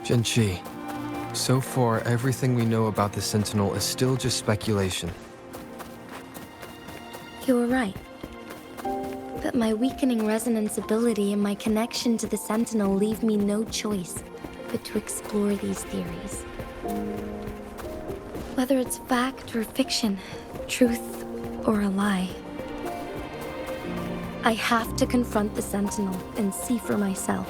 Genchi, so far everything we know about the Sentinel is still just speculation. You were right. But my weakening resonance ability and my connection to the Sentinel leave me no choice but to explore these theories. Whether it's fact or fiction, truth or a lie. I have to confront the Sentinel and see for myself.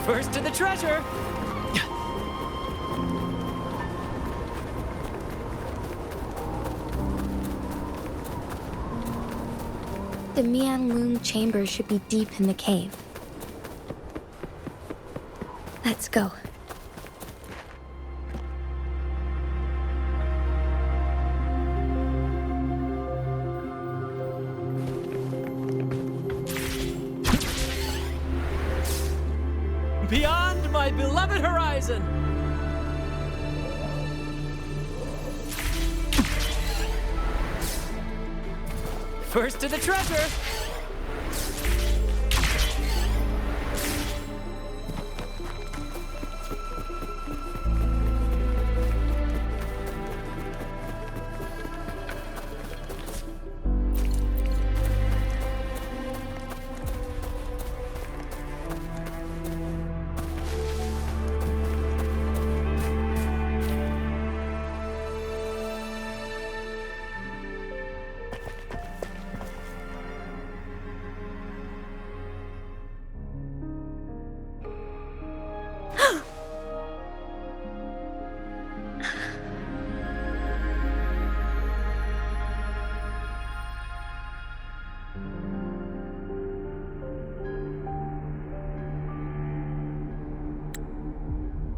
First to the treasure! The Mianlung chamber should be deep in the cave. Let's go. Beyond my beloved horizon! First to the treasure!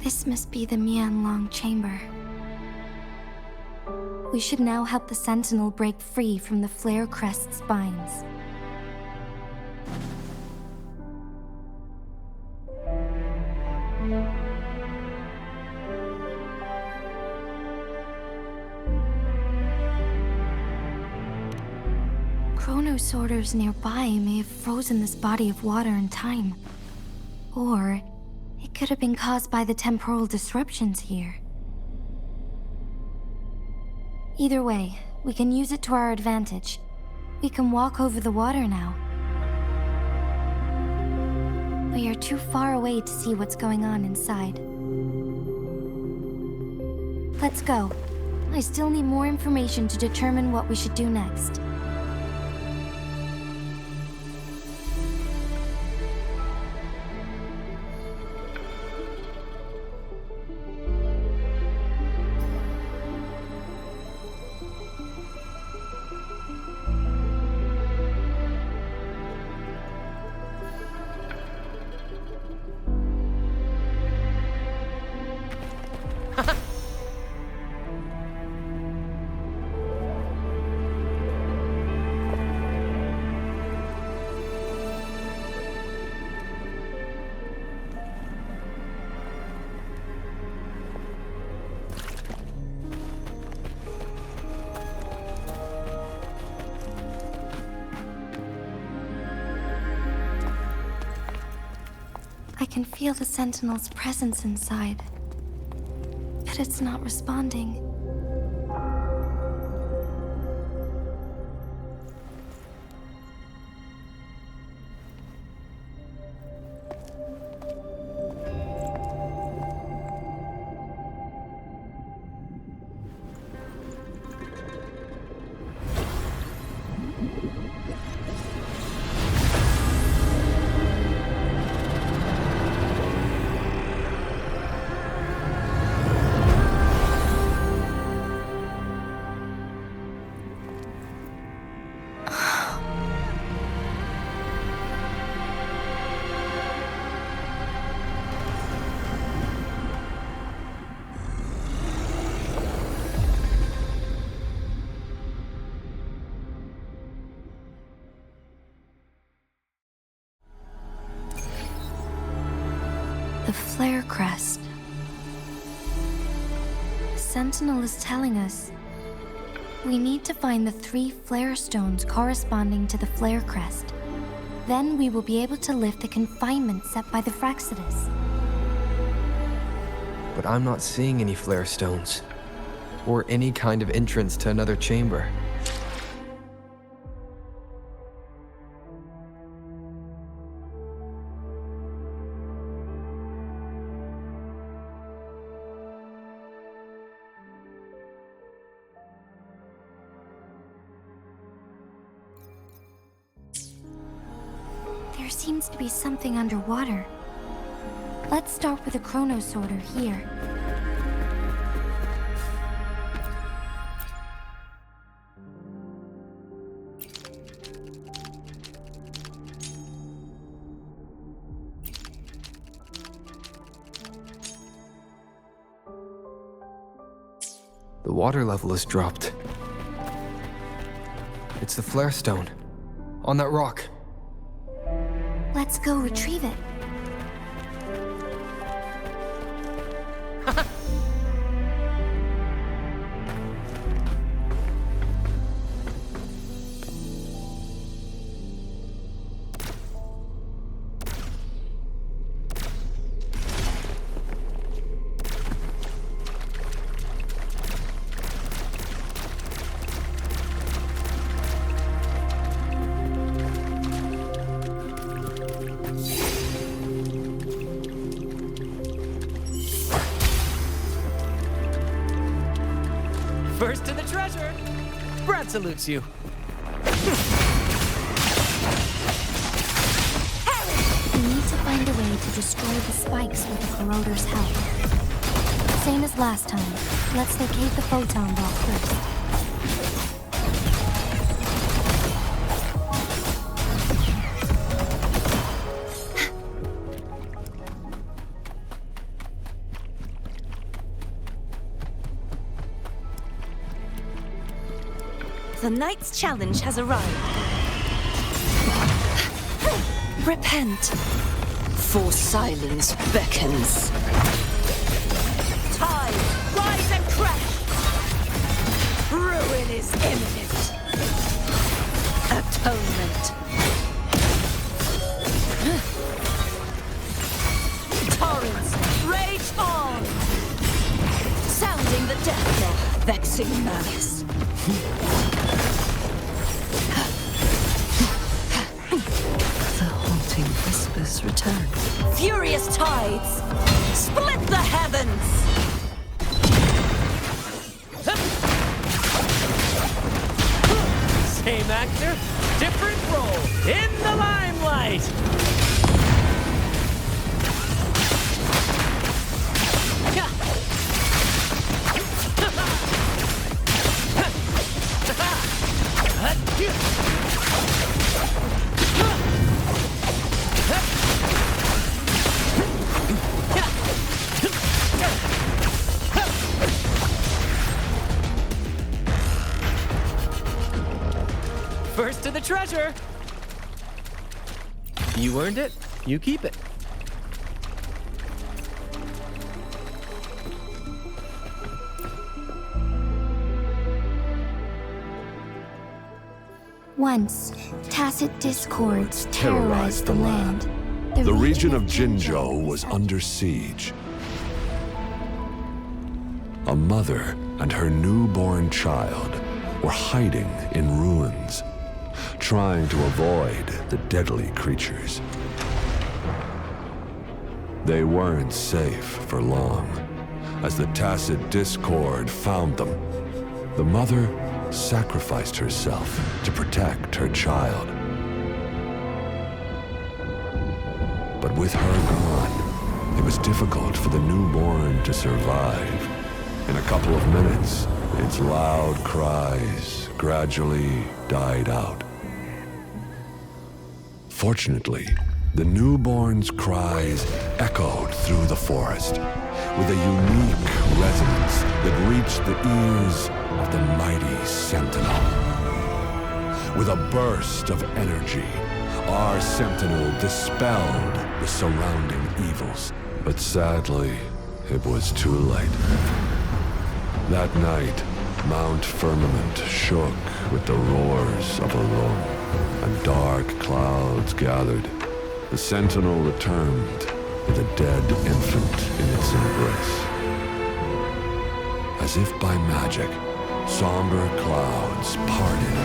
This must be the Mianlong chamber. We should now help the Sentinel break free from the Flare Crest spines. Chronosorters nearby may have frozen this body of water in time. Or it could have been caused by the temporal disruptions here. Either way, we can use it to our advantage. We can walk over the water now. We are too far away to see what's going on inside. Let's go. I still need more information to determine what we should do next. I can feel the Sentinel's presence inside, but it's not responding. The Flare Crest. The Sentinel is telling us we need to find the 3 flare stones corresponding to the Flare Crest. Then we will be able to lift the confinement set by the Fraxidus. But I'm not seeing any flare stones, or any kind of entrance to another chamber. There seems to be something underwater. Let's start with a chrono sorter here. The water level has dropped. It's the flare stone. On that rock. Let's go retrieve it. First to the treasure! Brad salutes you. We need to find a way to destroy the spikes with the corroder's help. Same as last time. Let's locate the photon ball first. The knight's challenge has arrived. Repent, for silence beckons. Tide, rise and crash! Ruin is imminent. Atonement. Torrents, rage on! Sounding the death knell, vexing malice. The haunting whispers return. Furious tides! Split the heavens! Same actor, different role, in the limelight! First to the treasure! You earned it, you keep it. Once, tacit discords terrorized the land. The region of Jinzhou was under siege. A mother and her newborn child were hiding in ruins, trying to avoid the deadly creatures. They weren't safe for long, as the tacit discord found them. The mother sacrificed herself to protect her child. But with her gone, it was difficult for the newborn to survive. In a couple of minutes, its loud cries gradually died out. Fortunately, the newborn's cries echoed through the forest with a unique resonance that reached the ears of the mighty Sentinel. With a burst of energy, our Sentinel dispelled the surrounding evils. But sadly, it was too late. That night, Mount Firmament shook with the roars of a roar. and dark clouds gathered, the sentinel returned with a dead infant in its embrace. As if by magic, somber clouds parted,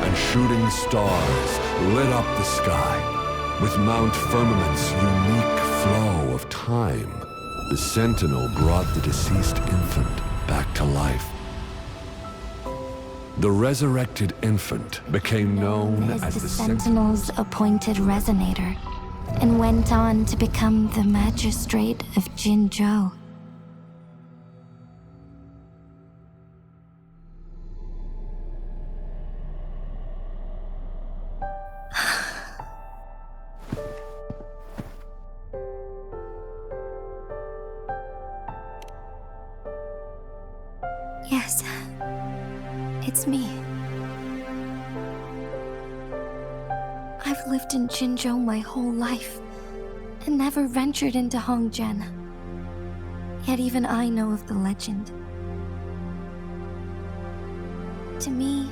and shooting stars lit up the sky. With Mount Firmament's unique flow of time, the sentinel brought the deceased infant back to life. The resurrected infant became known as the Sentinel's appointed resonator, and went on to become the magistrate of Jinzhou. Yes, it's me. I've lived in Jinzhou my whole life, and never ventured into Hongzhen. Yet even I know of the legend. To me,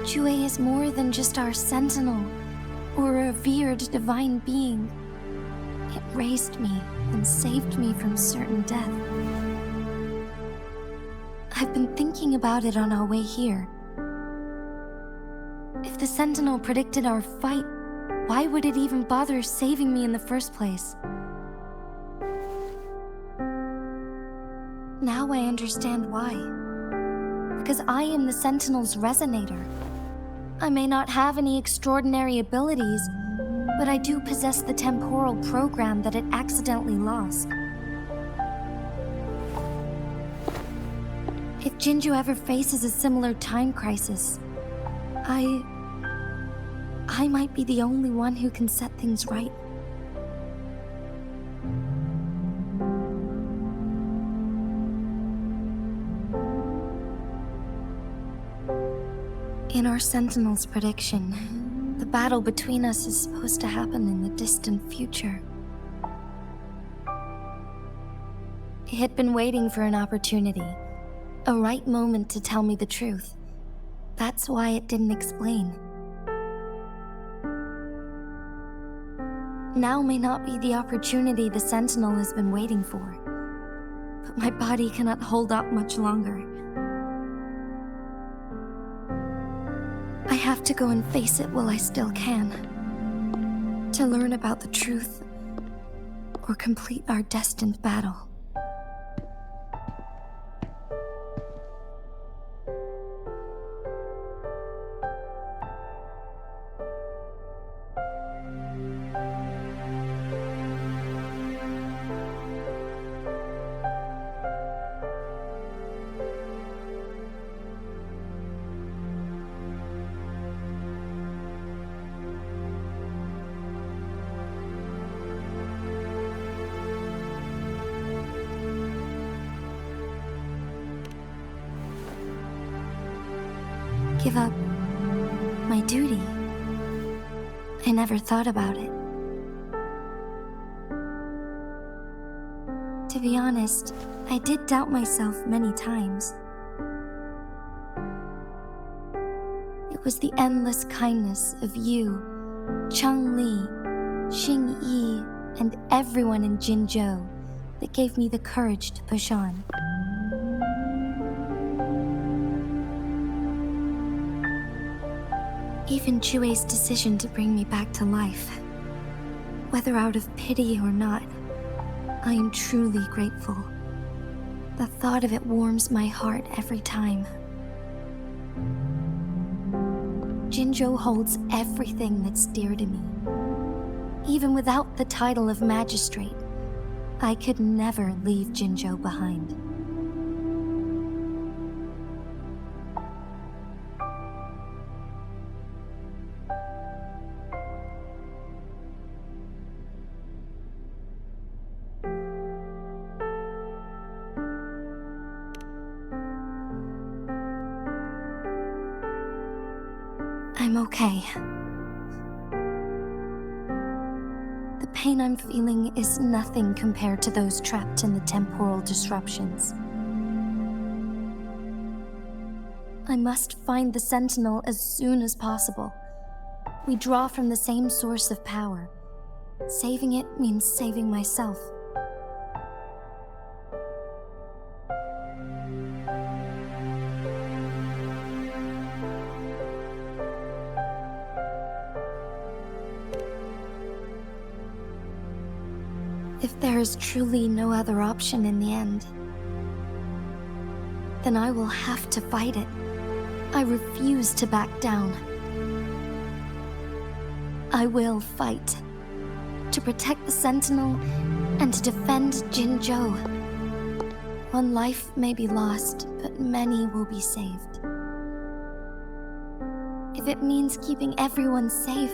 Jue is more than just our sentinel, or a revered divine being. It raised me and saved me from certain death. I've been thinking about it on our way here. If the Sentinel predicted our fight, why would it even bother saving me in the first place? Now I understand why. Because I am the Sentinel's resonator. I may not have any extraordinary abilities, but I do possess the temporal program that it accidentally lost. If Jinzhou ever faces a similar time crisis, I might be the only one who can set things right. In our Sentinel's prediction, the battle between us is supposed to happen in the distant future. It had been waiting for an opportunity, a right moment to tell me the truth. That's why it didn't explain. Now may not be the opportunity the Sentinel has been waiting for, but my body cannot hold up much longer. I have to go and face it while I still can, to learn about the truth, or complete our destined battle. Give up my duty. I never thought about it. To be honest, I did doubt myself many times. It was the endless kindness of you, Changli, Xingyi, and everyone in Jinzhou that gave me the courage to push on. Even Chue's decision to bring me back to life, whether out of pity or not, I am truly grateful. The thought of it warms my heart every time. Jinzhou holds everything that's dear to me. Even without the title of magistrate, I could never leave Jinzhou behind. I'm okay. The pain I'm feeling is nothing compared to those trapped in the temporal disruptions. I must find the Sentinel as soon as possible, We draw from the same source of power. Saving it means saving myself. If there is truly no other option in the end, then I will have to fight it. I refuse to back down. I will fight. To protect the Sentinel and to defend Jinzhou. One life may be lost, but many will be saved. If it means keeping everyone safe,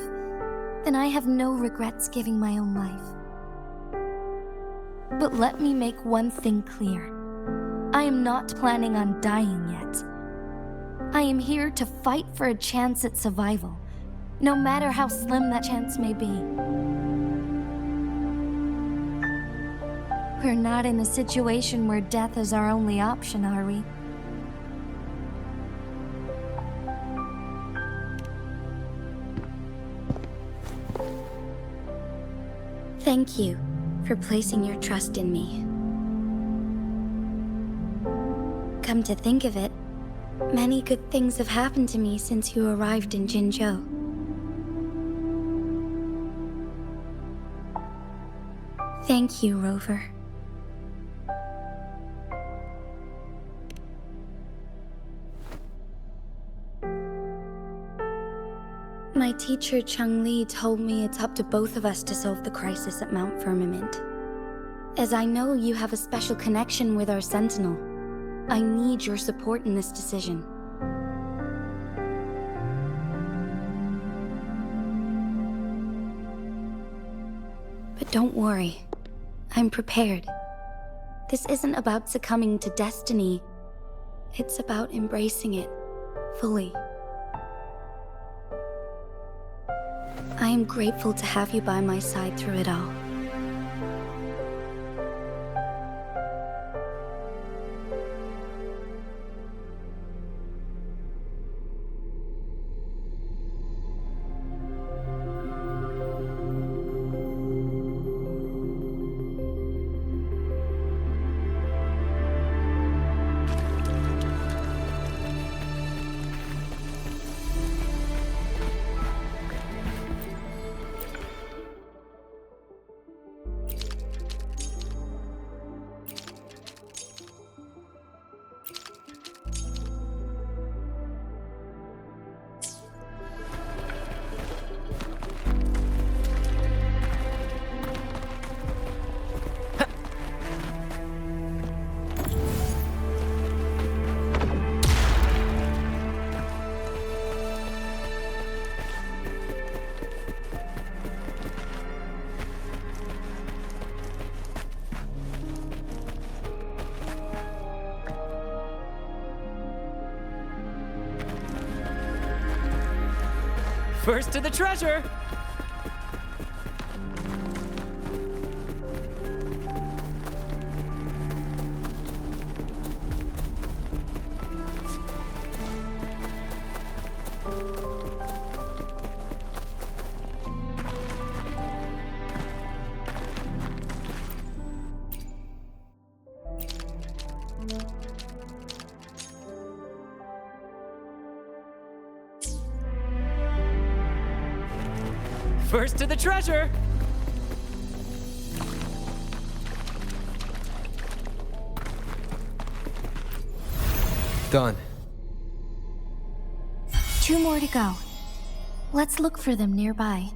then I have no regrets giving my own life. But let me make one thing clear. I am not planning on dying yet. I am here to fight for a chance at survival, no matter how slim that chance may be. We're not in a situation where death is our only option, are we? Thank you for placing your trust in me. Come to think of it, many good things have happened to me since you arrived in Jinzhou. Thank you, Rover. My teacher Cheng-Li told me it's up to both of us to solve the crisis at Mount Firmament. As I know you have a special connection with our Sentinel, I need your support in this decision. But don't worry, I'm prepared. This isn't about succumbing to destiny. It's about embracing it fully. I am grateful to have you by my side through it all. First to the treasure! First to the treasure! Done. 2 more to go. Let's look for them nearby.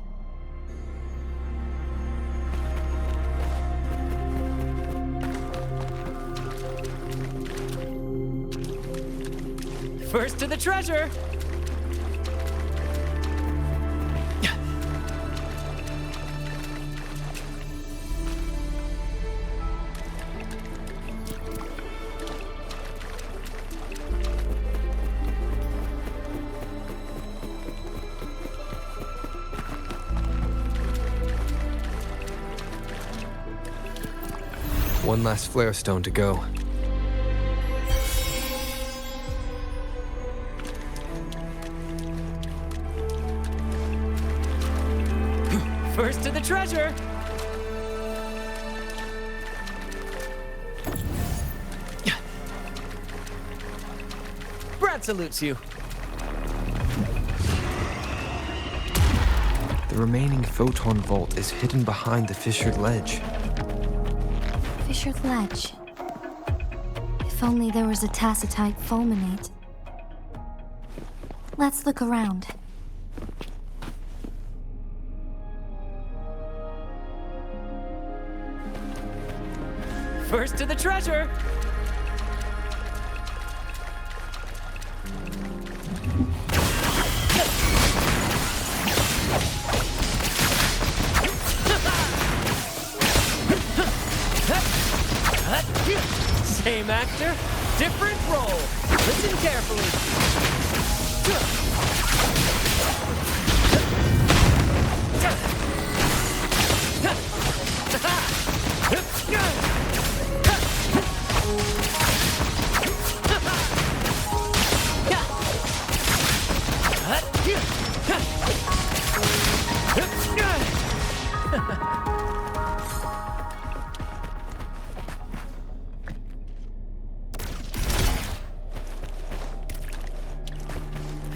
First to the treasure! One last flare stone to go. First to the treasure! Brad salutes you. The remaining photon vault is hidden behind the fissured ledge. Fissured ledge. If only there was a tacitite fulminate. Let's look around. First to the treasure! Same actor, different role. Listen carefully.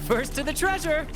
First to the treasure!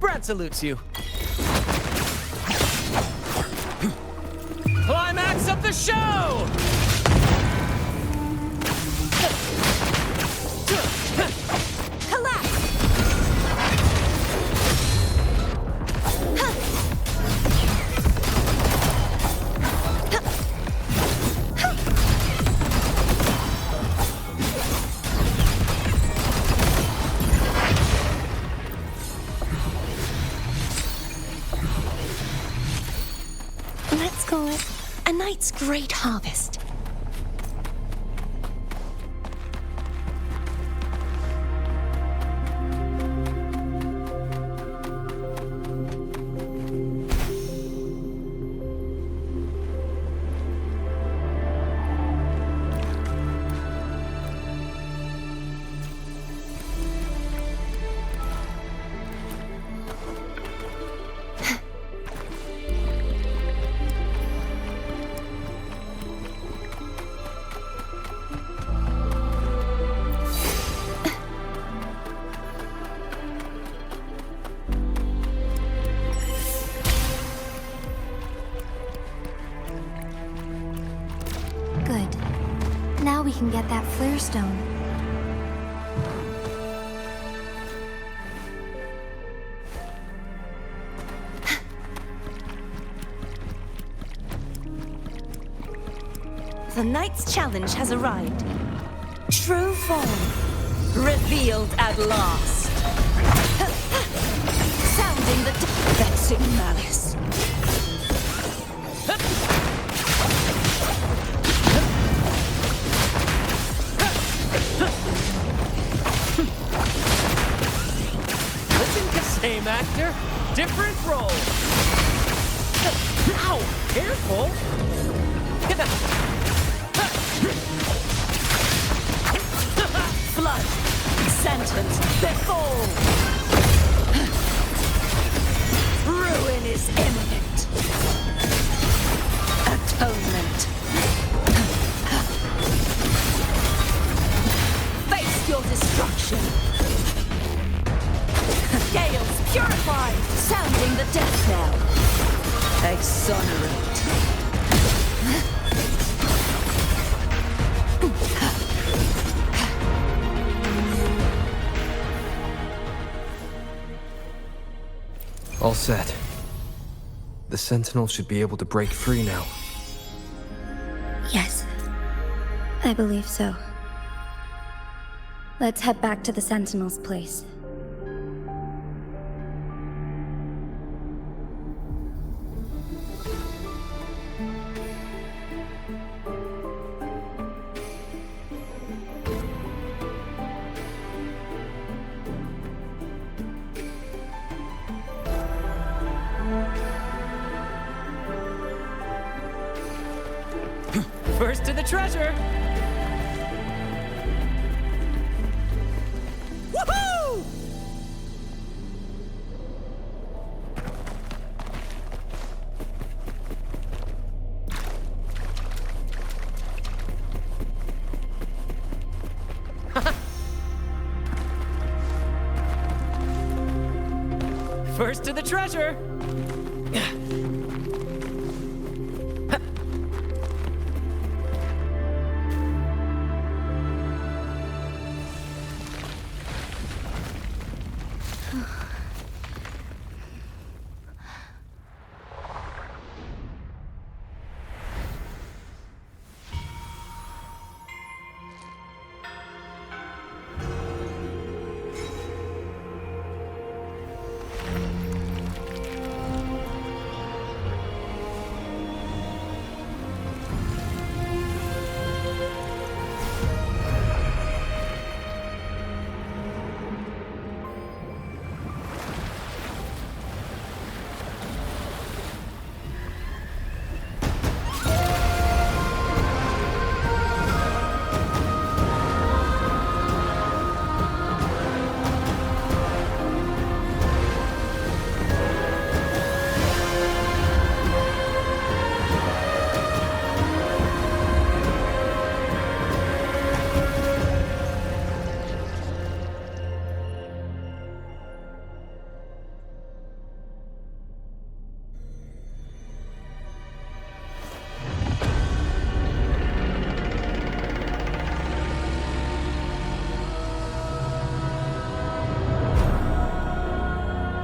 Brad salutes you. Climax of the show! Let's call it a night's great harvest. we can get that flare stone. The Knight's challenge has arrived. True form, revealed at last. Sounding the vexing malice. Listen, same actor, different role. Ow! Careful! Flood, sentence, befall. Ruin is imminent. Atonement. Face your destruction. Gales purified, sounding the death knell. Exonerate. All set. The Sentinel should be able to break free now. Yes, I believe so. Let's head back to the Sentinel's place. First to the treasure! Woohoo! First to the treasure!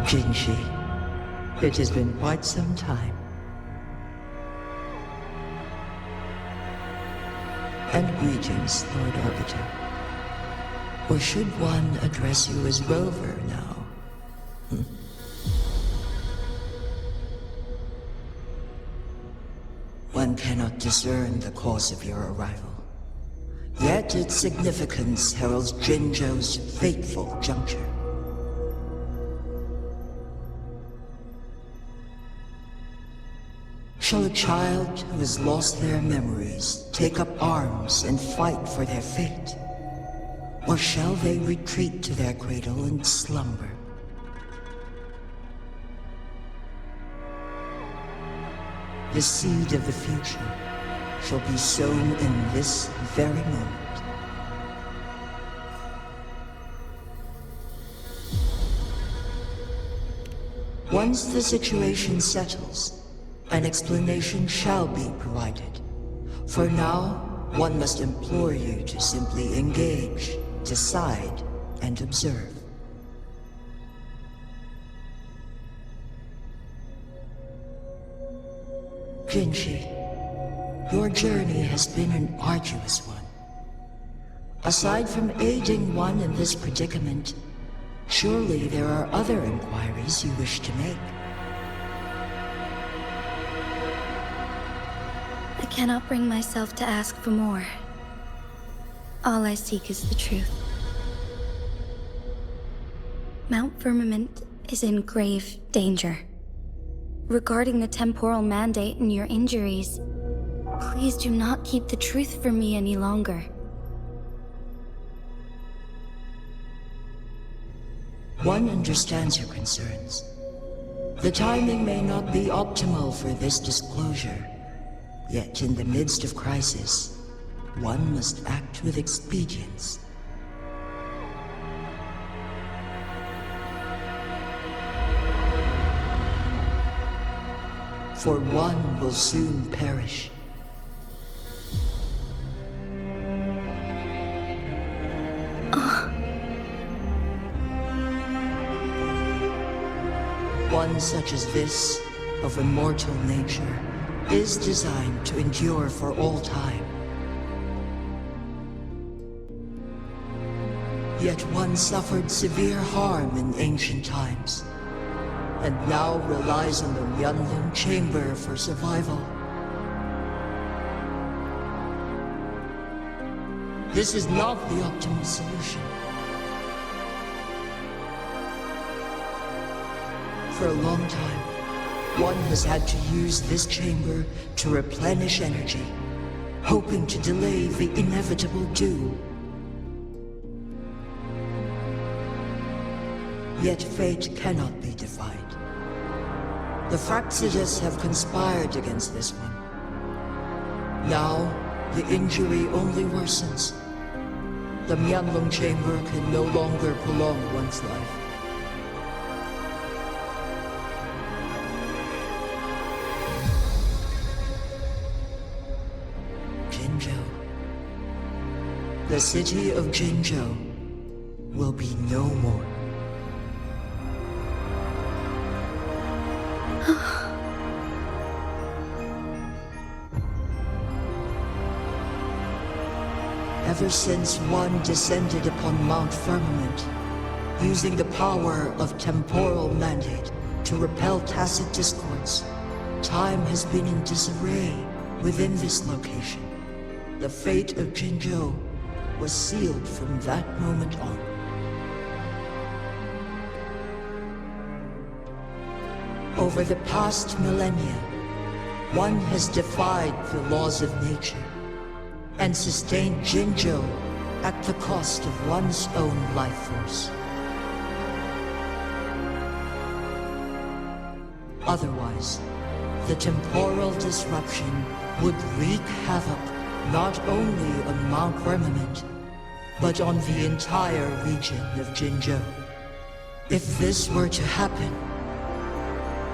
Jinshi, it has been quite some time. And greetings, Lord Arbiter. Or should one address you as Rover now? One cannot discern the cause of your arrival. Yet its significance heralds Jinzhou's fateful juncture. Shall a child who has lost their memories take up arms and fight for their fate? Or shall they retreat to their cradle and slumber? The seed of the future shall be sown in this very moment. Once the situation settles, an explanation shall be provided. For now, One must implore you to simply engage, decide, and observe. Jinshi, your journey has been an arduous one. Aside from aiding one in this predicament, surely there are other inquiries you wish to make. I cannot bring myself to ask for more. All I seek is the truth. Mount Firmament is in grave danger. Regarding the temporal mandate and your injuries, please do not keep the truth from me any longer. One understands your concerns. The timing may not be optimal for this disclosure, yet in the midst of crisis, one must act with expedience. For one will soon perish. One such as this, of immortal nature, is designed to endure for all time. Yet one suffered severe harm in ancient times, and now relies on the Wuthering chamber for survival. This is not the optimal solution. For a long time, one has had to use this chamber to replenish energy, hoping to delay the inevitable doom. Yet fate cannot be defied. The Fraxidus have conspired against this one. Now, the injury only worsens. The Wuthering chamber can no longer prolong one's life. The city of Jinzhou will be no more. Ever since one descended upon Mount Firmament, using the power of temporal mandate to repel tacit discords, time has been in disarray within this location. The fate of Jinzhou was sealed from that moment on. Over the past millennia, one has defied the laws of nature and sustained Jinzhou at the cost of one's own life force. Otherwise, the temporal disruption would wreak havoc not only on Mount Firmament, but on the entire region of Jinzhou. If this were to happen,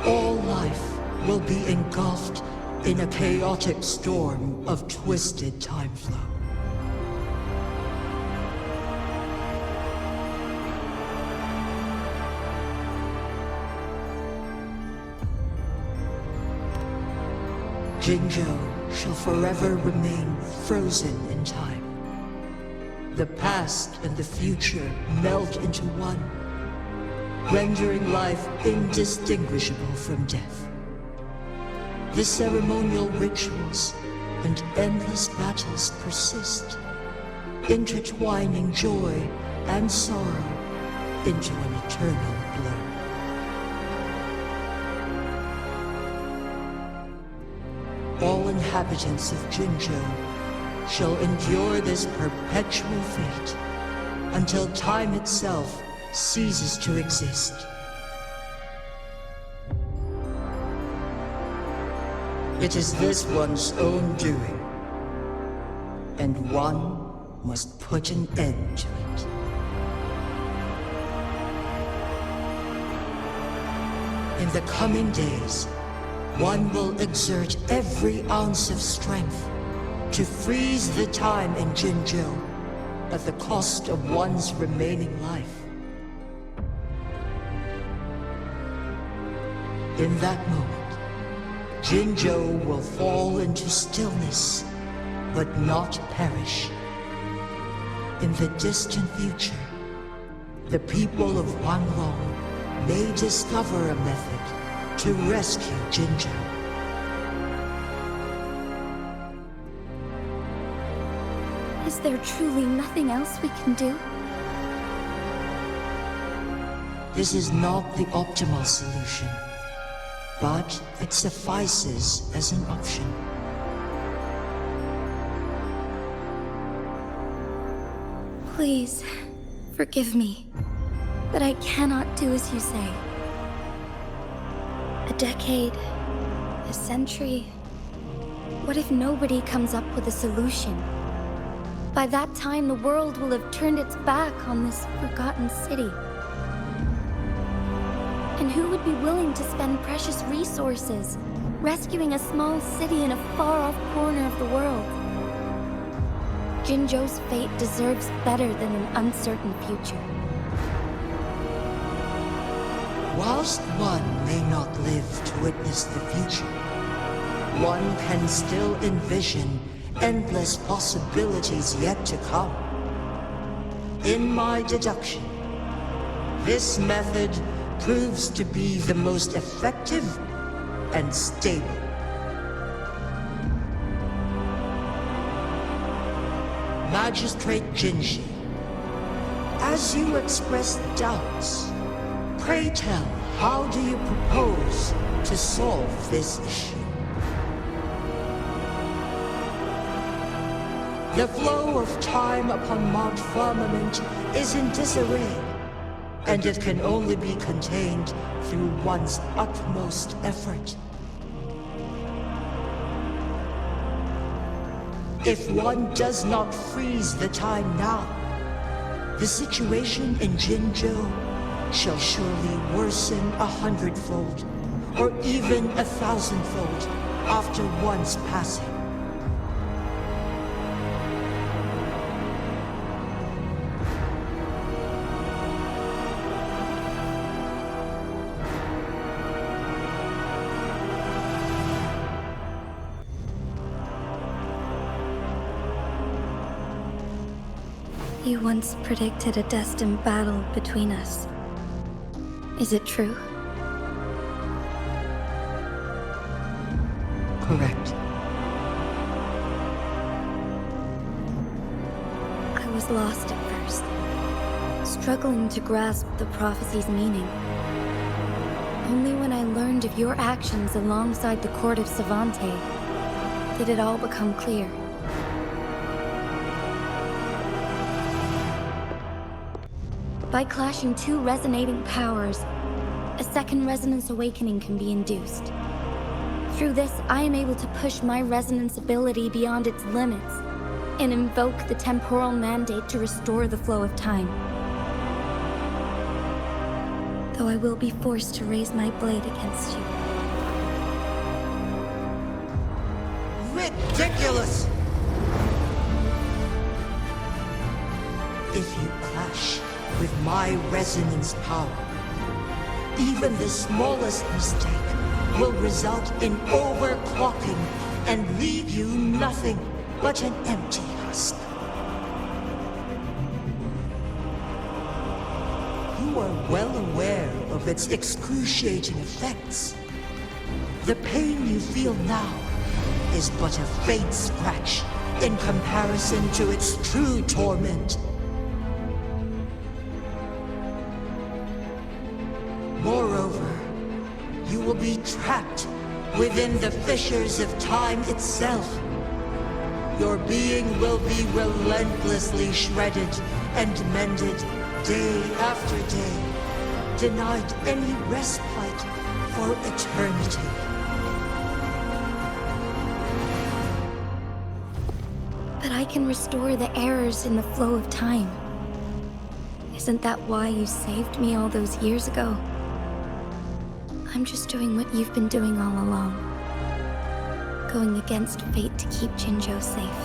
all life will be engulfed in a chaotic storm of twisted time flow. Jinzhou shall forever remain frozen in time. The past and the future melt into one, rendering life indistinguishable from death. The ceremonial rituals and endless battles persist, intertwining joy and sorrow into an eternal blur. All inhabitants of Jinzhou shall endure this perpetual fate until time itself ceases to exist. It is this one's own doing, and one must put an end to it. In the coming days, one will exert every ounce of strength to freeze the time in Jinzhou at the cost of one's remaining life. In that moment, Jinzhou will fall into stillness, but not perish. In the distant future, the people of Wanlong may discover a method to rescue Jinzhou. Is there truly nothing else we can do? This is not the optimal solution, but it suffices as an option. Please, forgive me, but I cannot do as you say. A decade, a century. What if nobody comes up with a solution? By that time, the world will have turned its back on this forgotten city. And who would be willing to spend precious resources rescuing a small city in a far-off corner of the world? Jinzhou's fate deserves better than an uncertain future. Whilst one may not live to witness the future, one can still envision endless possibilities yet to come. In my deduction, this method proves to be the most effective and stable. Magistrate Jinji, as you express doubts, pray tell, how do you propose to solve this issue? The flow of time upon Mount Firmament is in disarray, and it can only be contained through one's utmost effort. If one does not freeze the time now, the situation in Jinzhou shall surely worsen 100-fold, or even 1,000-fold, after one's passing. You once predicted a destined battle between us. Is it true? Correct. I was lost at first, struggling to grasp the prophecy's meaning. Only when I learned of your actions alongside the court of Savante did it all become clear. By clashing two resonating powers, a second resonance awakening can be induced. Through this, I am able to push my resonance ability beyond its limits and invoke the temporal mandate to restore the flow of time. Though I will be forced to raise my blade against you. Ridiculous! If you clash with my resonance power, even the smallest mistake will result in overclocking and leave you nothing but an empty husk. You are well aware of its excruciating effects. The pain you feel now is but a faint scratch in comparison to its true torment. Moreover, you will be trapped within the fissures of time itself. Your being will be relentlessly shredded and mended day after day, denied any respite for eternity. But I can restore the errors in the flow of time. Isn't that why you saved me all those years ago? I'm just doing what you've been doing all along. going against fate to keep Jinzhou safe.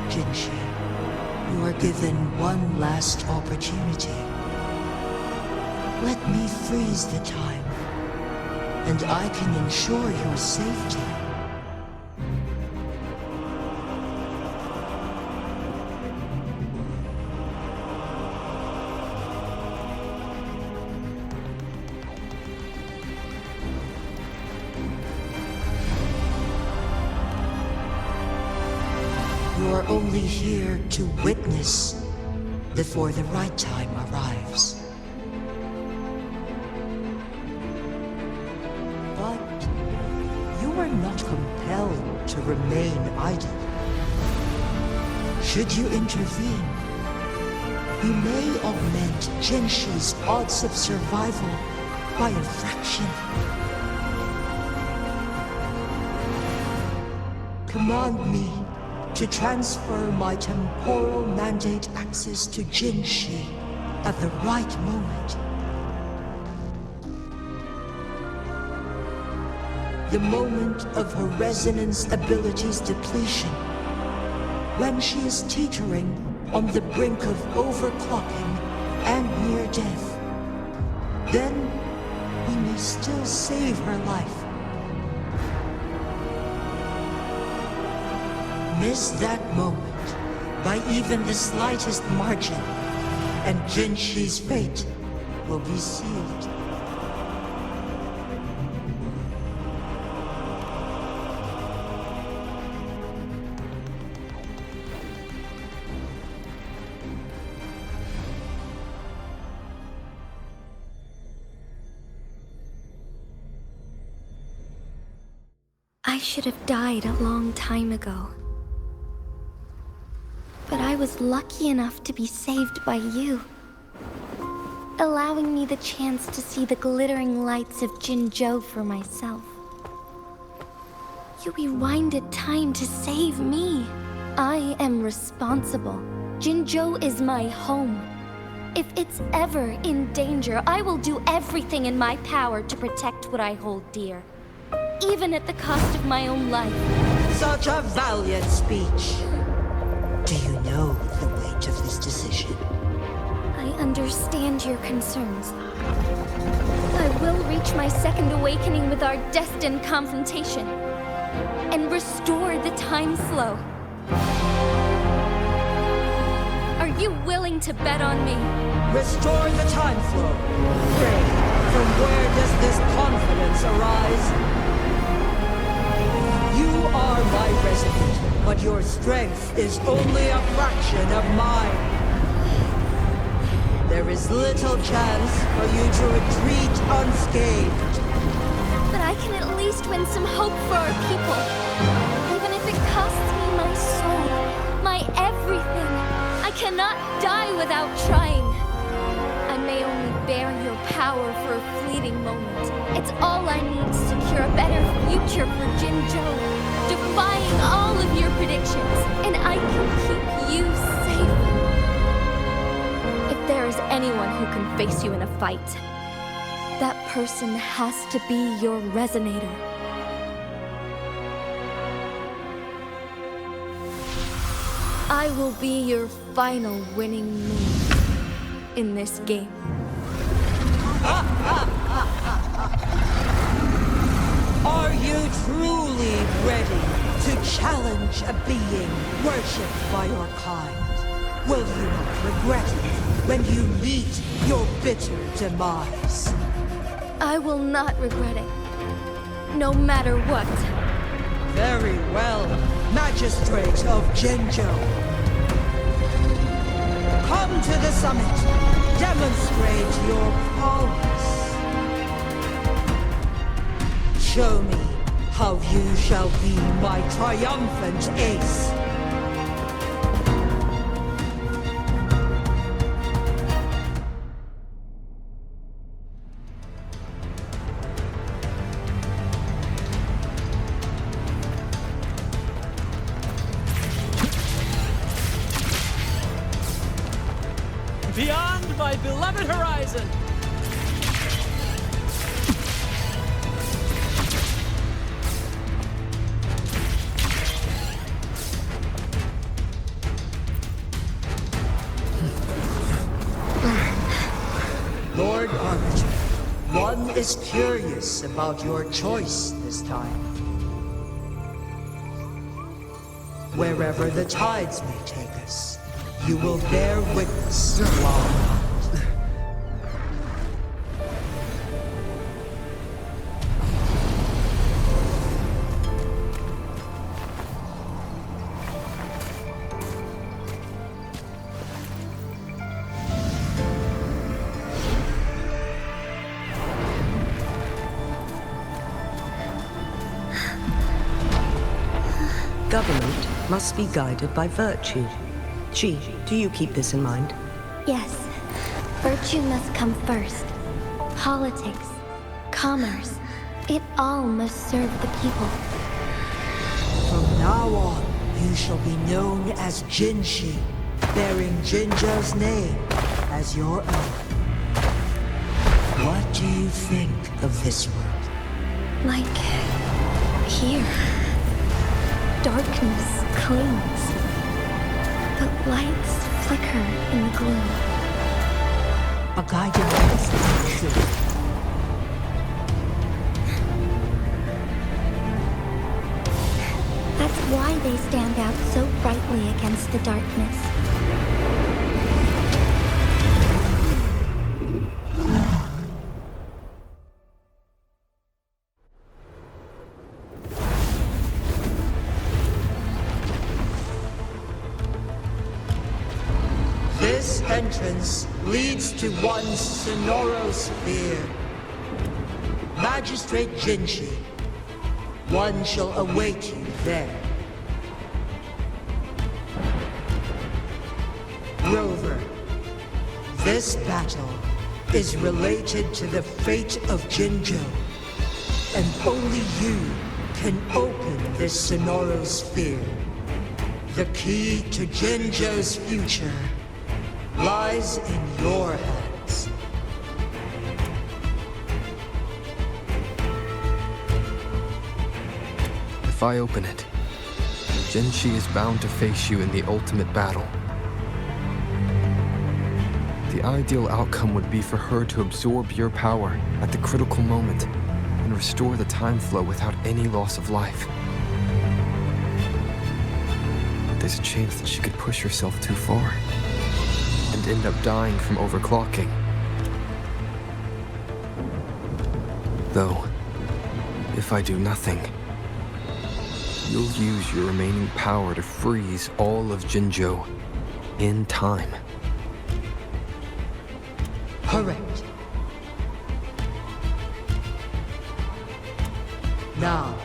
Jinshi, you are given one last opportunity. Let me freeze the time, and I can ensure your safety. You are only here to witness before the right time arrives. But you are not compelled to remain idle. Should you intervene, you may augment Jinshi's odds of survival by a fraction. Command me to transfer my temporal mandate access to Jinshi at the right moment. The moment of her resonance ability's depletion, when she is teetering on the brink of overclocking and near death. Then we may still save her life. Miss that moment by even the slightest margin, and Jinshi's fate will be sealed. I should have died a long time ago. But I was lucky enough to be saved by you, allowing me the chance to see the glittering lights of Jinzhou for myself. You rewinded time to save me. I am responsible. Jinzhou is my home. If it's ever in danger, I will do everything in my power to protect what I hold dear, even at the cost of my own life. Such a valiant speech. Do you know the weight of this decision? I understand your concerns. I will reach my second awakening with our destined confrontation and restore the time flow. Are you willing to bet on me? Restore the time flow. Pray, from where does this confidence arise? You are my resident, but your strength is only a fraction of mine. There is little chance for you to retreat unscathed. But I can at least win some hope for our people. Even if it costs me my soul, my everything. I cannot die without trying. I may only bear your power for a fleeting moment. It's all I need to secure a better future for Jinzhou, defying all of your predictions, and I can keep you safe. If there is anyone who can face you in a fight, that person has to be your resonator. I will be your final winning move in this game. Are you truly ready to challenge a being worshipped by your kind? Will you not regret it when you meet your bitter demise? I will not regret it, no matter what. Very well, Magistrate of Jinzhou. Come to the summit. Demonstrate your prowess. Show me how you shall be my triumphant ace. beyond my beloved horizon. Lord Arbiter, one is curious about your choice this time. Wherever the tides may take us, you will bear witness to our might. Government must be guided by virtue. Ji, do you keep this in mind? Yes, virtue must come first. Politics, commerce, it all must serve the people. From now on, you shall be known as Jinshi, bearing Jinjo's name as your own. What do you think of this world? Like here. Darkness clings, but lights flicker in the gloom. A guiding light, true. That's why they stand out so brightly against the darkness. This entrance leads to one Sonoro sphere. Magistrate Jinshi, one shall await you there. Rover, this battle is related to the fate of Jinjo, and only you can open this Sonoro sphere. The key to Jinjo's future lies in your hands. If I open it, Jinshi is bound to face you in the ultimate battle. The ideal outcome would be for her to absorb your power at the critical moment and restore the time flow without any loss of life. But there's a chance that she could push herself too far and end up dying from overclocking. Though, if I do nothing, you'll use your remaining power to freeze all of Jinjo in time. Correct. Now,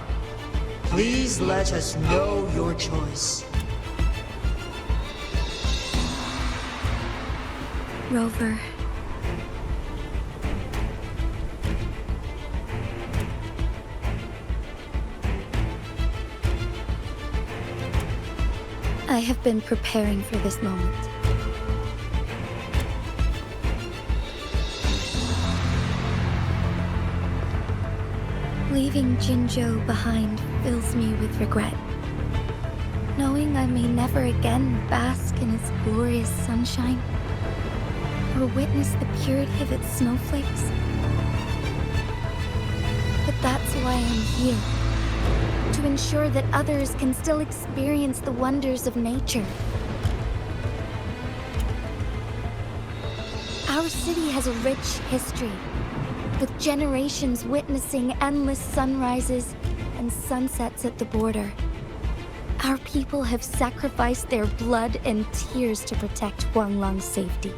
please let us know your choice. Rover. I have been preparing for this moment. Leaving Jinjo behind fills me with regret. Knowing I may never again bask in its glorious sunshine, or witness the purity of its snowflakes. But that's why I'm here. To ensure that others can still experience the wonders of nature. Our city has a rich history, with generations witnessing endless sunrises and sunsets at the border. Our people have sacrificed their blood and tears to protect Huanglang's safety.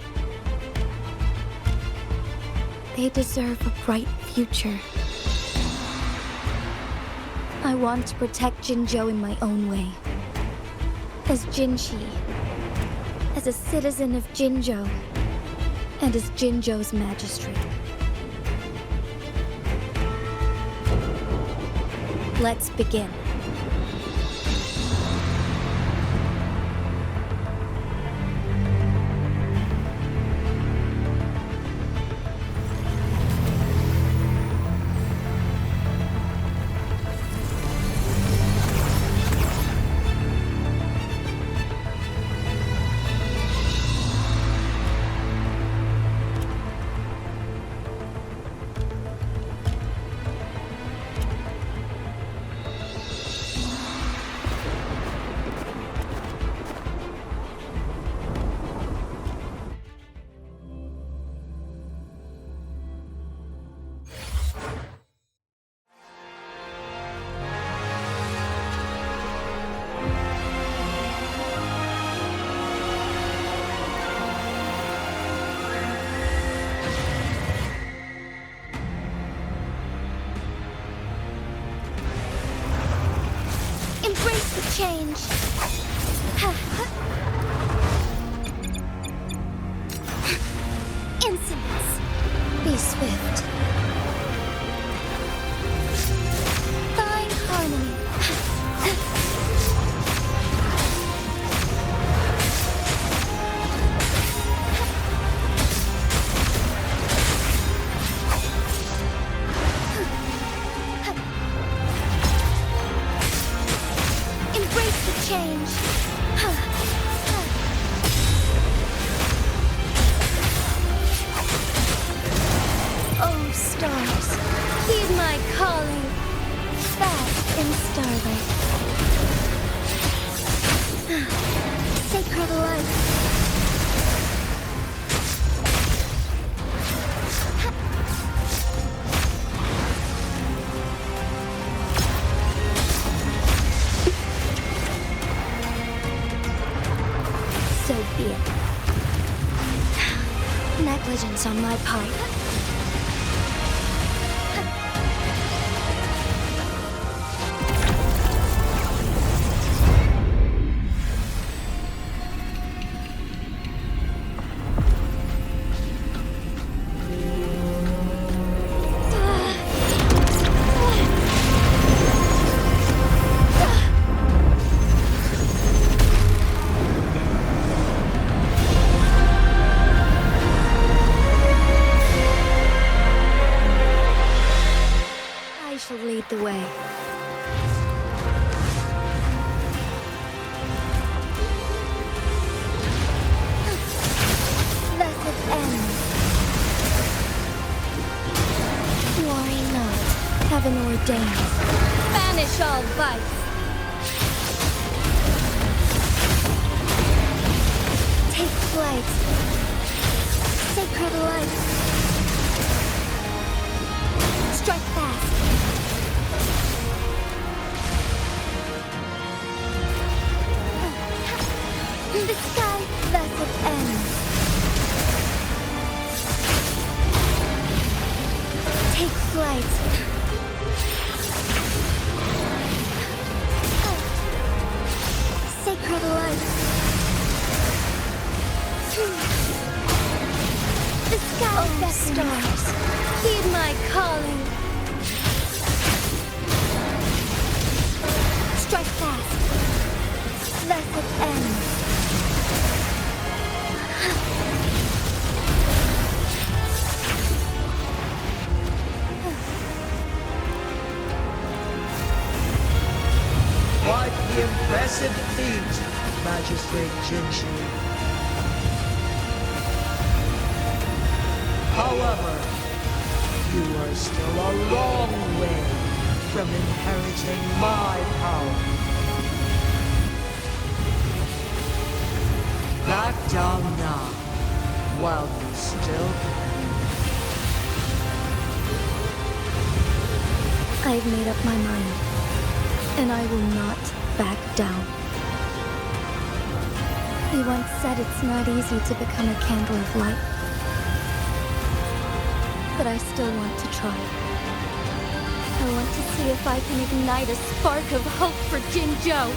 They deserve a bright future. I want to protect Jinjo in my own way. As Jinshi, as a citizen of Jinjo, and as Jinjo's magistrate. Let's begin. Insolence! Be swift. Fine harmony. Embrace the change. Oh, stars, heed my calling. Fast in starlight. Sacred light. So be it. Negligence on my part. I shall lead the way. Thus it ends. Worry not, heaven ordains. Banish all vice. Take flight. Sacred light. Strike fast. The sky, thus it ends. Take flight. Sacred light. The sky, oh, stars, heed my calling. Strike fast. Thus it ends. Quite the impressive feat, Magistrate Jinshi. However, you are still a long way from inheriting my power. Back down now, while you still can. I've made up my mind, and I will not back down. He once said it's not easy to become a candle of light. But I still want to try. I want to see if I can ignite a spark of hope for Jinzhou.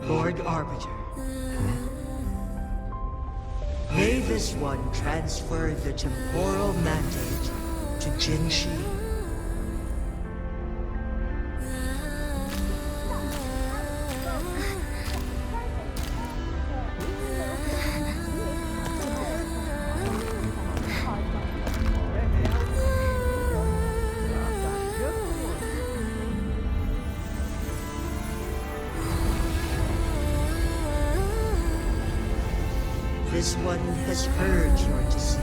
Lord Arbiter. May this one transfer the temporal mandate to Jinshi. this one has heard your decision.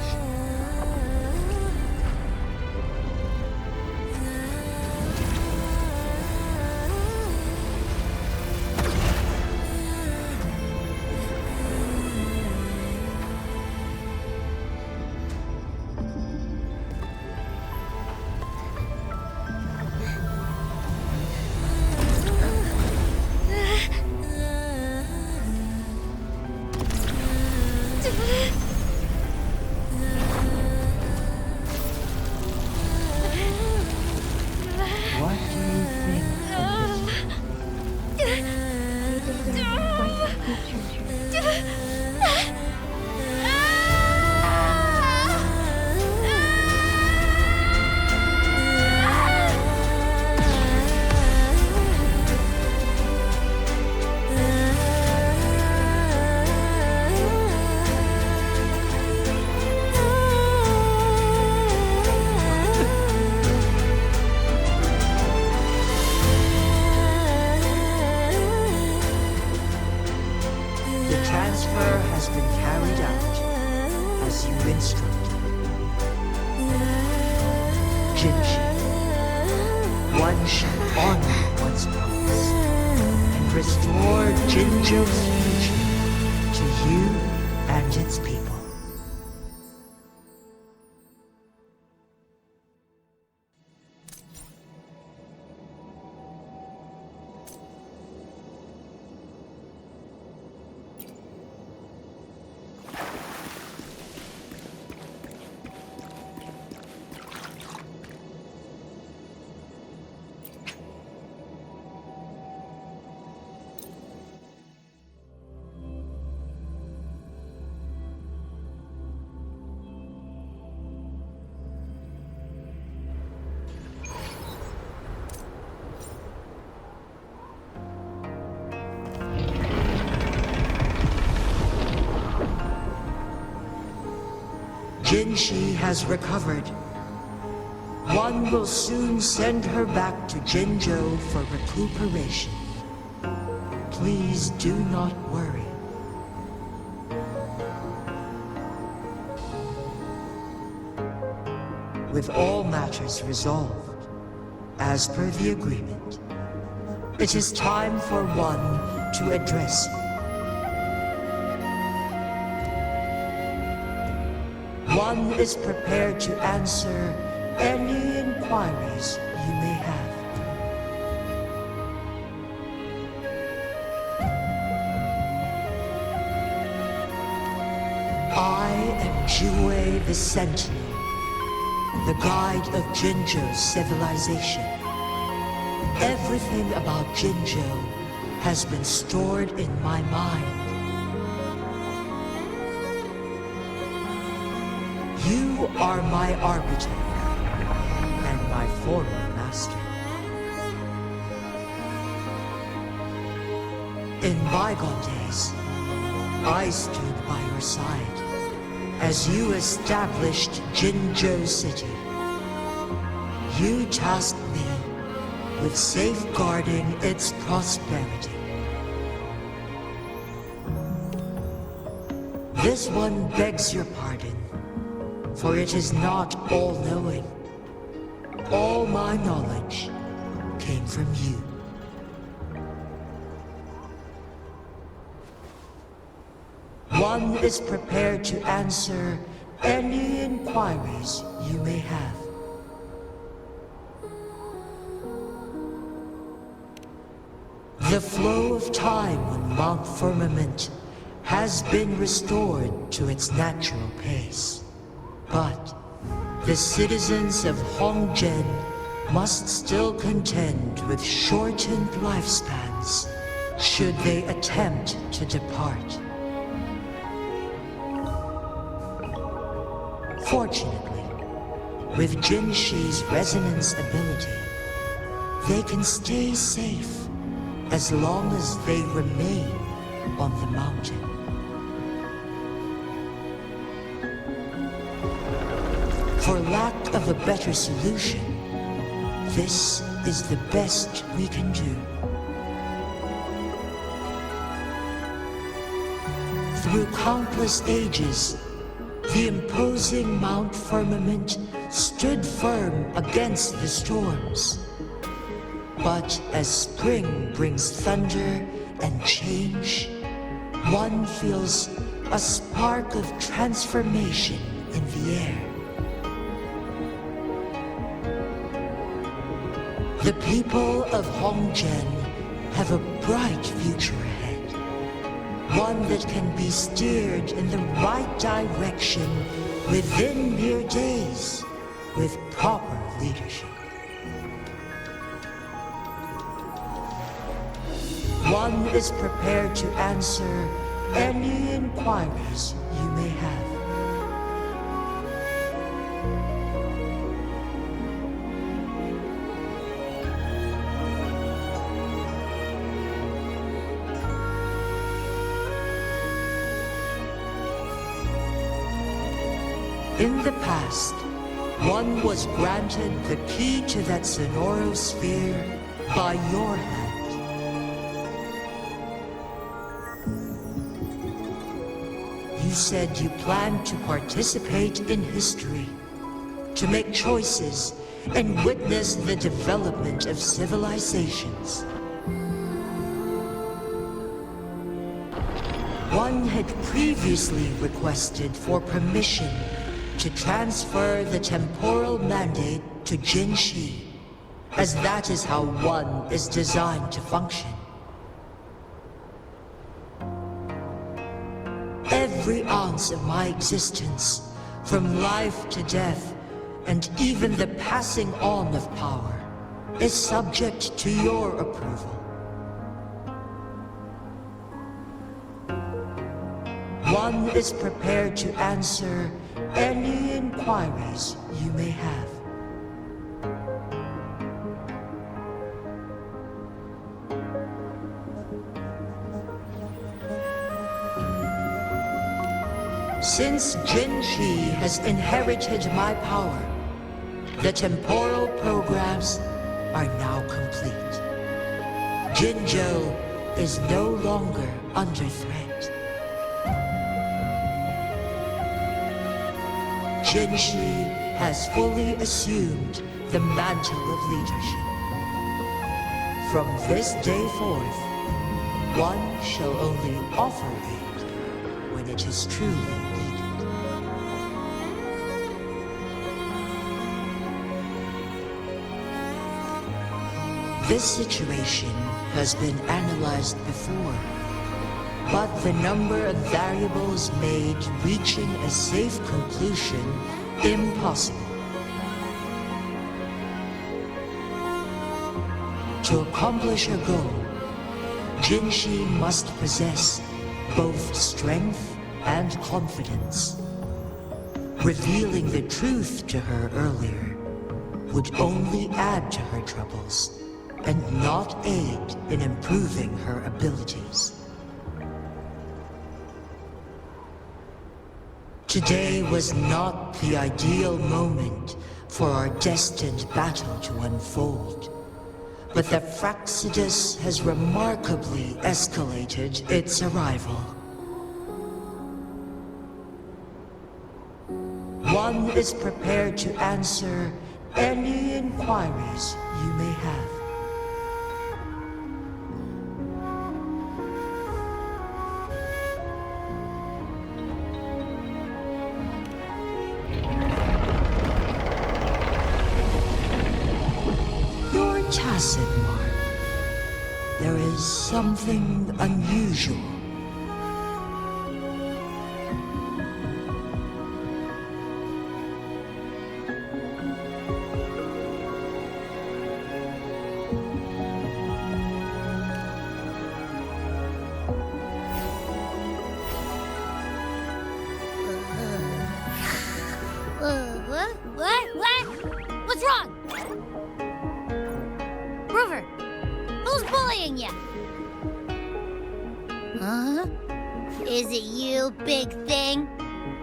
What do you think The transfer has been carried out as you instructed. Jinshi, one shall honor one's promise and restore Jinjo's future to you and its people. Jinshi has recovered. One will soon send her back to Jinjo for recuperation. Please do not worry. With all matters resolved, as per the agreement, it is time for one to address you. One is prepared to answer any inquiries you may have. I am Jue the Sentinel, the guide of Jinjo's civilization. Everything about Jinjo has been stored in my mind. You are my arbiter and my former master. In bygone days, I stood by your side as you established Jinjo City. You tasked me with safeguarding its prosperity. This one begs your pardon, for it is not all-knowing. All my knowledge came from you. One is prepared to answer any inquiries you may have. The flow of time on Mount Firmament has been restored to its natural pace. But the citizens of Honggen must still contend with shortened lifespans should they attempt to depart. Fortunately, with Jinshi's resonance ability, they can stay safe as long as they remain on the mountain. For lack of a better solution, this is the best we can do. Through countless ages, the imposing Mount Firmament stood firm against the storms. But as spring brings thunder and change, one feels a spark of transformation in the air. The people of Hongzhen have a bright future ahead. One that can be steered in the right direction within mere days with proper leadership. One is prepared to answer any inquiries you may have. In the past, one was granted the key to that Sonoro sphere by your hand. You said you planned to participate in history, to make choices and witness the development of civilizations. One had previously requested for permission to transfer the temporal mandate to Jinshi, as that is how one is designed to function. Every ounce of my existence, from life to death, and even the passing on of power, is subject to your approval. One is prepared to answer any inquiries you may have. Since Jinshi has inherited my power, the temporal programs are now complete. Jinzhou is no longer under threat. Jinshi has fully assumed the mantle of leadership. From this day forth, one shall only offer aid when it is truly needed. This situation has been analyzed before, but the number of variables made reaching a safe conclusion impossible. To accomplish her goal, Jinshi must possess both strength and confidence. Revealing the truth to her earlier would only add to her troubles and not aid in improving her abilities. Today was not the ideal moment for our destined battle to unfold, but the Fraxidus has remarkably escalated its arrival. One is prepared to answer any inquiries you may have. Tacit, Mark. There is something unusual. What? What's wrong? Grover, who's bullying you? Huh? Is it you, big thing?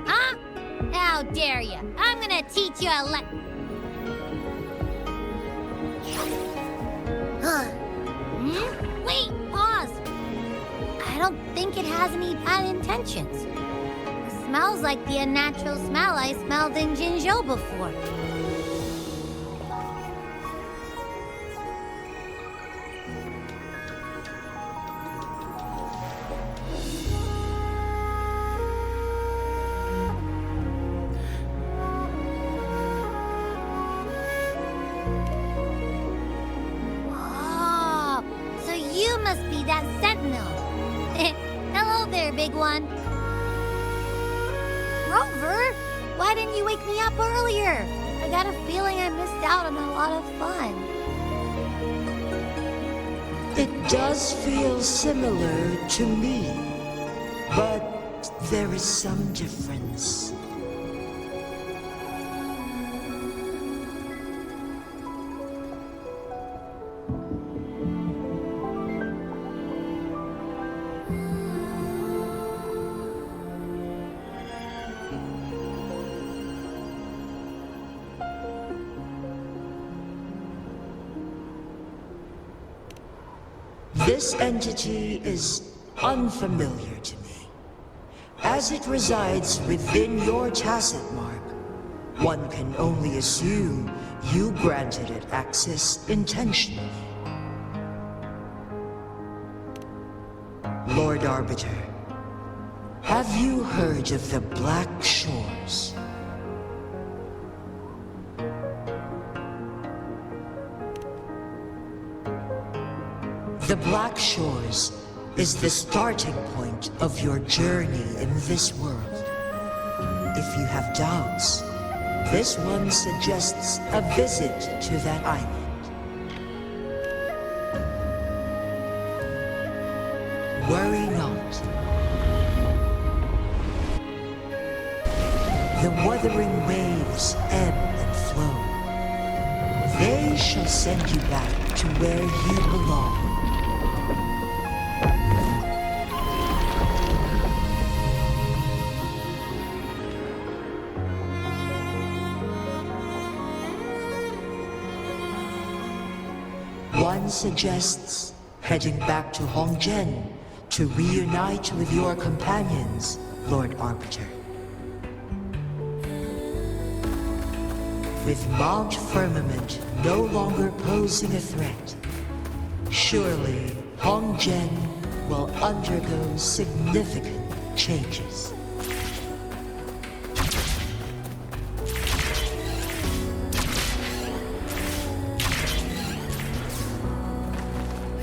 Huh? How dare you? I'm gonna teach you a Wait, pause. I don't think it has any bad intentions. It smells like the unnatural smell I smelled in Jinzhou before. Oh, so you must be that sentinel. Hello there, big one. Rover, why didn't you wake me up earlier? I got a feeling I missed out on a lot of fun. It does feel similar to me, but there is some difference. This entity is unfamiliar to me, as it resides within your tacit mark. One can only assume you granted it access intentionally. Lord Arbiter, have you heard of the Black Shores? The Black Shores is the starting point of your journey in this world. If you have doubts, this one suggests a visit to that island. Worry not. The wuthering waves ebb and flow. They shall send you back to where you belong. One suggests heading back to Hongzhen to reunite with your companions, Lord Arbiter. With Mount Firmament no longer posing a threat, surely Hongzhen will undergo significant changes.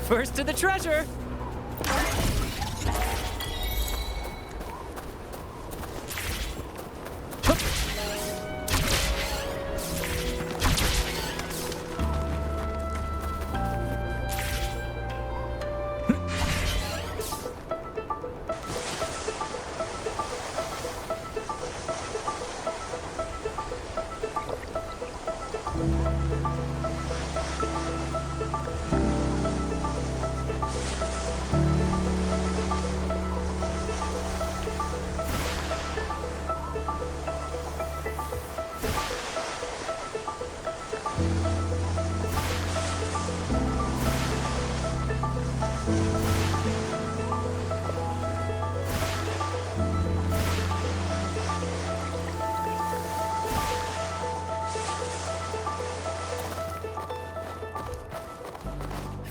First to the treasure!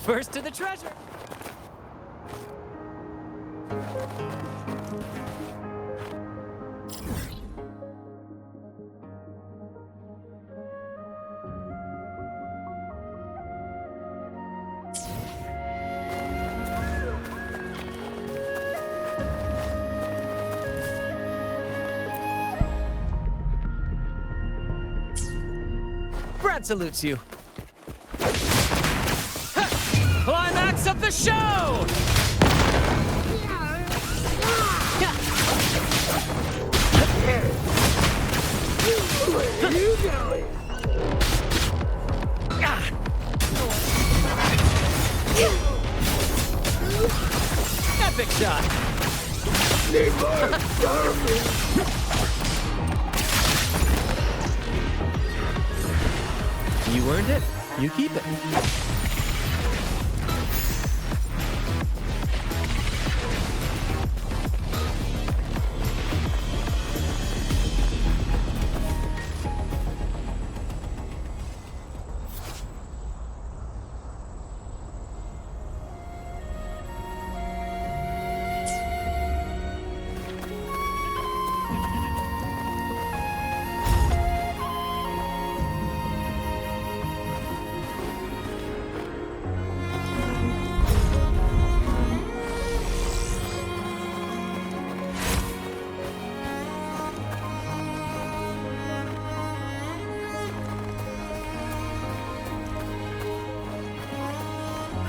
First to the treasure! Brad salutes you. Climax of the show! Where are you going? Epic shot! Need more surfing! You earned it. You keep it.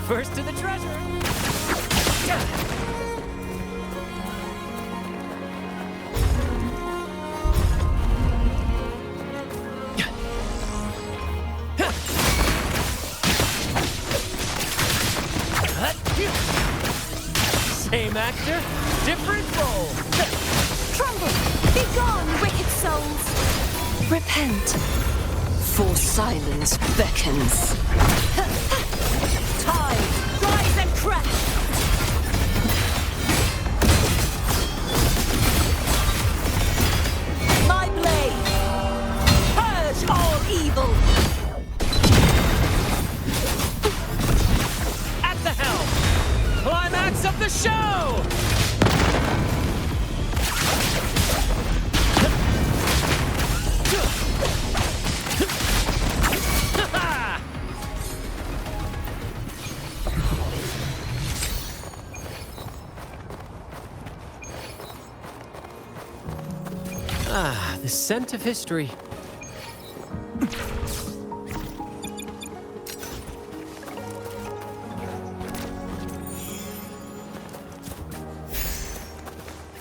First to the treasure. Same actor, different role. Tremble! Be gone, wicked souls! Repent, for silence beckons. Tide, rise and crash! My blade, purge all evil! At the helm, climax of the show! Ah, the scent of history.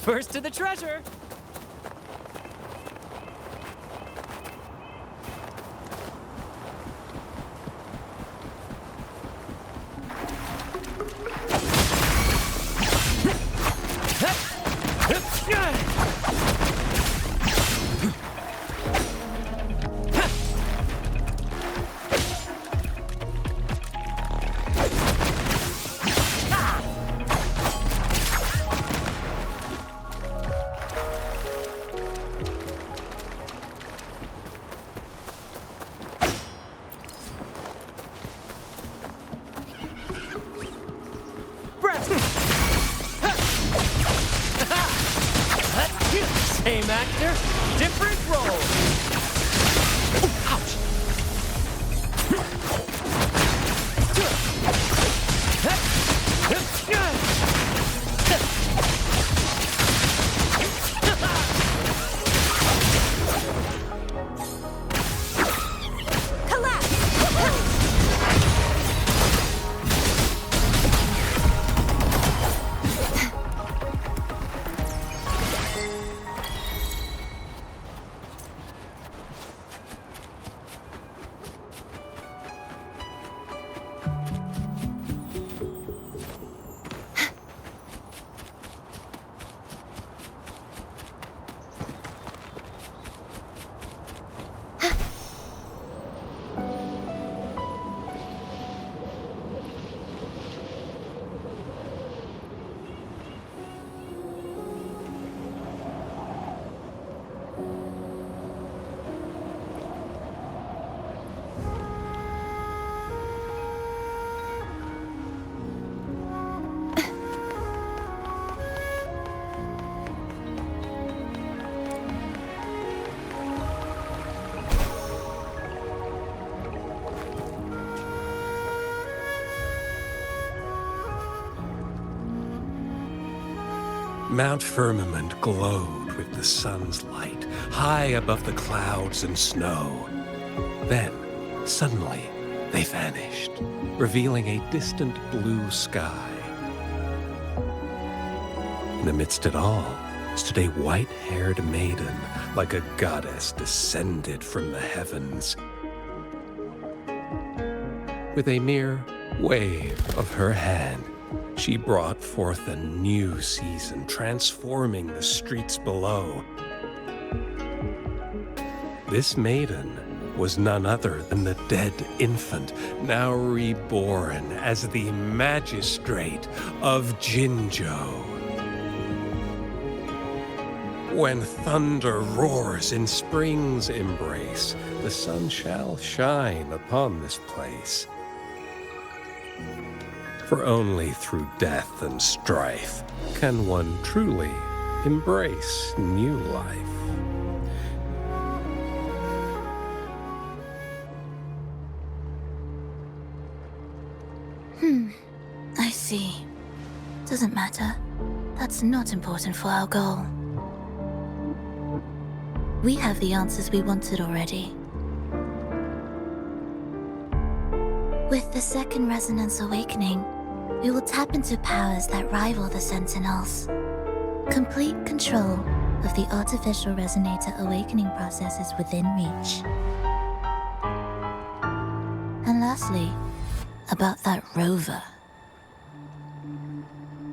First to the treasure. Same actor, different role. Ouch! Mount Firmament glowed with the sun's light, high above the clouds and snow. Then, suddenly, they vanished, revealing a distant blue sky. And amidst it all stood a white-haired maiden, like a goddess descended from the heavens. With a mere wave of her hand, she brought forth a new season, transforming the streets below. This maiden was none other than the dead infant, now reborn as the magistrate of Jinzhou. When thunder roars in spring's embrace, the sun shall shine upon this place. For only through death and strife can one truly embrace new life. I see. Doesn't matter. That's not important for our goal. We have the answers we wanted already. With the second resonance awakening, we will tap into powers that rival the Sentinels. Complete control of the artificial resonator awakening process is within reach. And lastly, about that rover.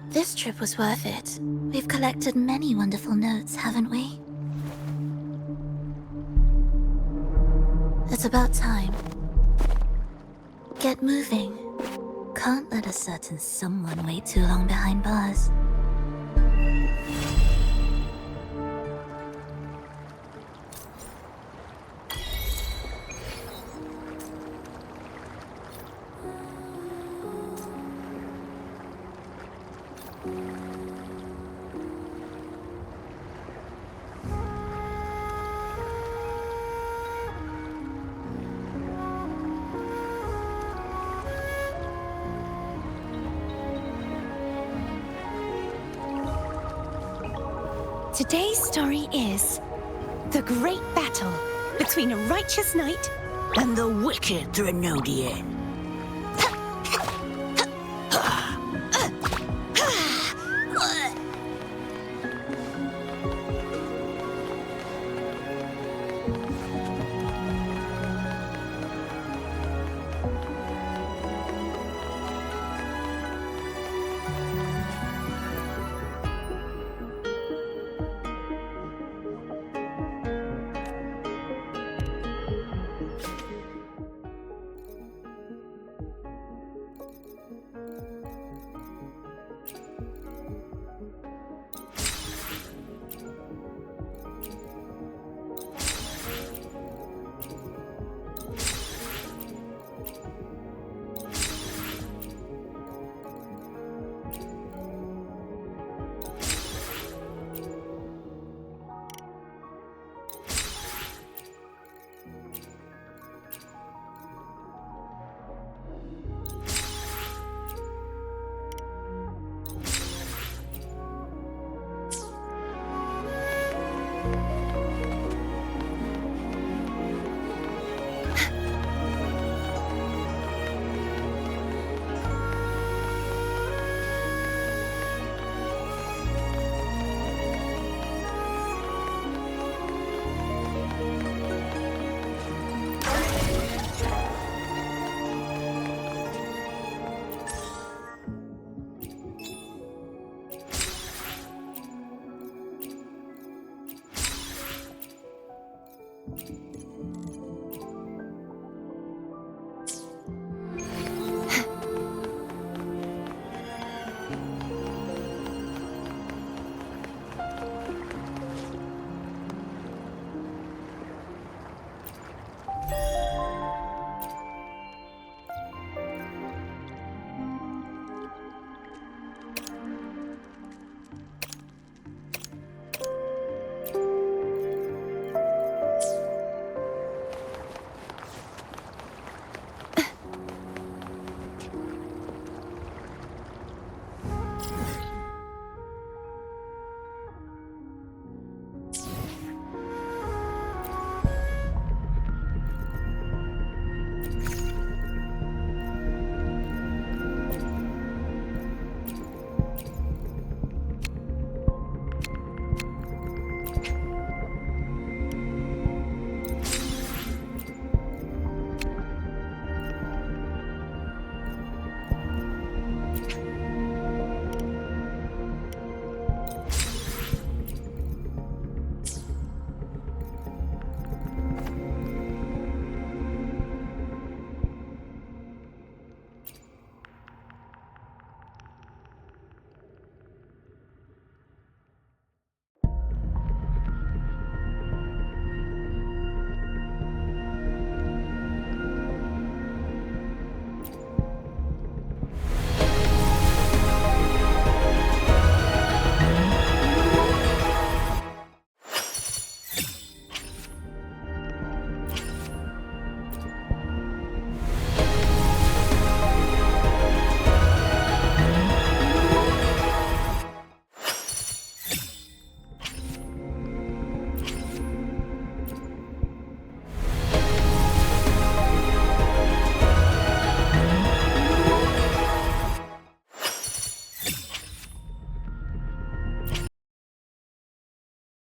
This trip was worth it. We've collected many wonderful notes, haven't we? It's about time. Get moving. Can't let a certain someone wait too long behind bars. Today's story is the great battle between a righteous knight and the wicked Threnodian. you